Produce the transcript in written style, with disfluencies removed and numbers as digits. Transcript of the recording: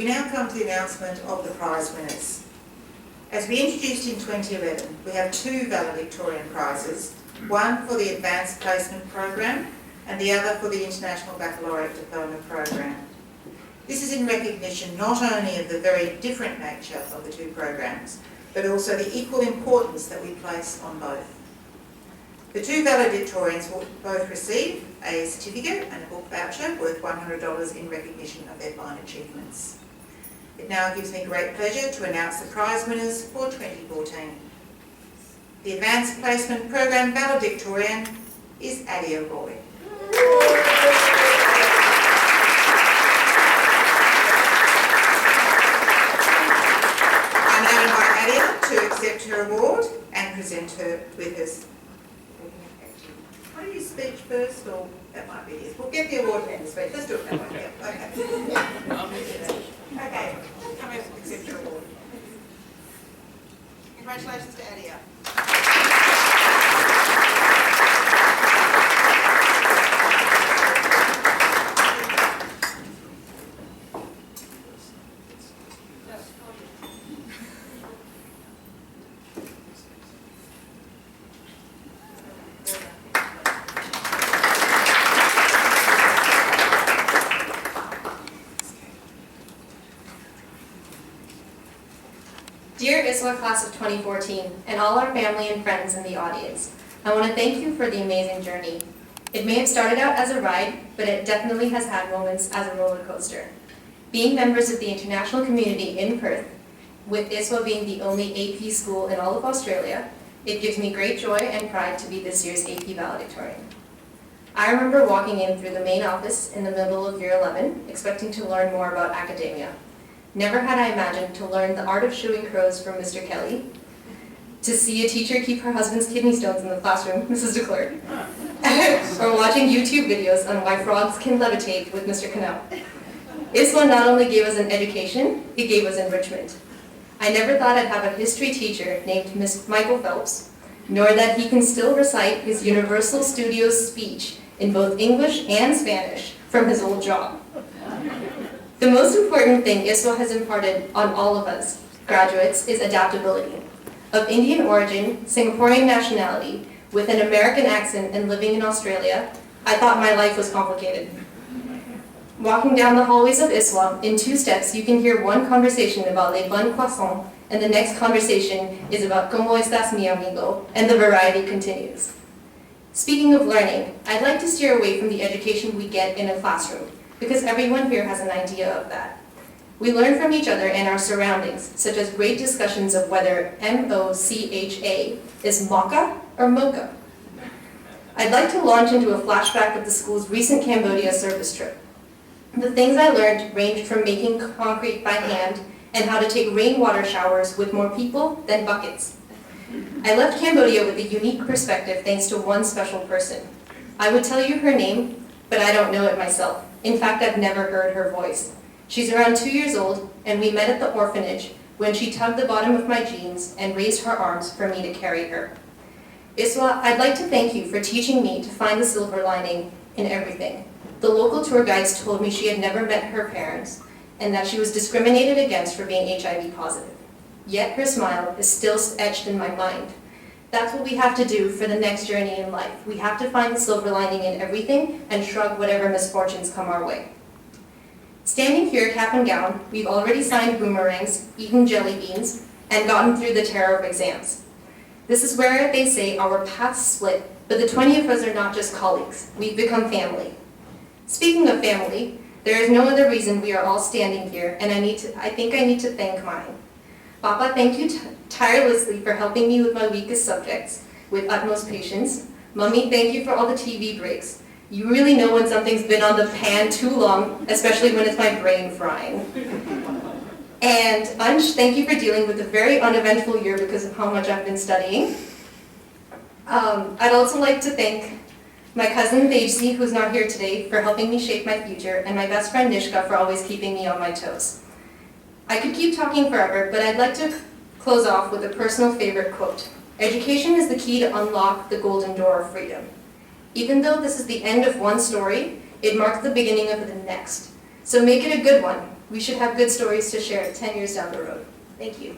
We now come to the announcement of the prize winners. As we introduced in 2011, we have two valedictorian prizes, one for the Advanced Placement Program and the other for the International Baccalaureate Diploma Program. This is in recognition not only of the very different nature of the two programs, but also the equal importance that we place on both. The two valedictorians will both receive a certificate and a book voucher worth $100 in recognition of their fine achievements. It now gives me great pleasure to announce the prize winners for 2014. The Advanced Placement Program valedictorian is Adia Roy. I now invite Adia to accept her award and present her with us. Want to use speech first, or that might be it? We'll get the award and the speech. Let's do it that way. Yeah. Okay. Okay. Come here and accept your award. Congratulations to Adia. Dear ISWA Class of 2014, and all our family and friends in the audience, I want to thank you for the amazing journey. It may have started out as a ride, but it definitely has had moments as a roller coaster. Being members of the international community in Perth, with ISWA being the only AP school in all of Australia, it gives me great joy and pride to be this year's AP valedictorian. I remember walking in through the main office in the middle of year 11, expecting to learn more about academia. Never had I imagined to learn the art of shooing crows from Mr. Kelly, to see a teacher keep her husband's kidney stones in the classroom, Mrs. DeClerc, or watching YouTube videos on why frogs can levitate with Mr. Cannell. ISWA not only gave us an education, it gave us enrichment. I never thought I'd have a history teacher named Miss Michael Phelps, nor that he can still recite his Universal Studios speech in both English and Spanish from his old job. The most important thing ISWA has imparted on all of us graduates is adaptability. Of Indian origin, Singaporean nationality, with an American accent and living in Australia, I thought my life was complicated. Walking down the hallways of ISWA, in 2 steps you can hear one conversation about les bonnes croissants, and the next conversation is about como estás mi amigo, and the variety continues. Speaking of learning, I'd like to steer away from the education we get in a classroom, because everyone here has an idea of that. We learn from each other and our surroundings, such as great discussions of whether M-O-C-H-A is maca or mocha. I'd like to launch into a flashback of the school's recent Cambodia service trip. The things I learned ranged from making concrete by hand and how to take rainwater showers with more people than buckets. I left Cambodia with a unique perspective thanks to one special person. I would tell you her name, but I don't know it myself. In fact, I've never heard her voice. She's around 2 years old, and we met at the orphanage when she tugged the bottom of my jeans and raised her arms for me to carry her. ISWA, I'd like to thank you for teaching me to find the silver lining in everything. The local tour guides told me she had never met her parents and that she was discriminated against for being HIV positive. Yet her smile is still etched in my mind. That's what we have to do for the next journey in life. We have to find the silver lining in everything and shrug whatever misfortunes come our way. Standing here cap and gown, we've already signed boomerangs, eaten jelly beans, and gotten through the terror of exams. This is where they say our paths split, but the 20 of us are not just colleagues. We've become family. Speaking of family, there is no other reason we are all standing here, and I think I need to thank mine. Papa, thank you tirelessly for helping me with my weakest subjects with utmost patience. Mummy, thank you for all the TV breaks. You really know when something's been on the pan too long, especially when it's my brain frying. And Ansh, thank you for dealing with a very uneventful year because of how much I've been studying. I'd also like to thank my cousin Vajsi, who's not here today, for helping me shape my future, and my best friend Nishka for always keeping me on my toes. I could keep talking forever, but I'd like to close off with a personal favorite quote. Education is the key to unlock the golden door of freedom. Even though this is the end of one story, it marks the beginning of the next. So make it a good one. We should have good stories to share 10 years down the road. Thank you.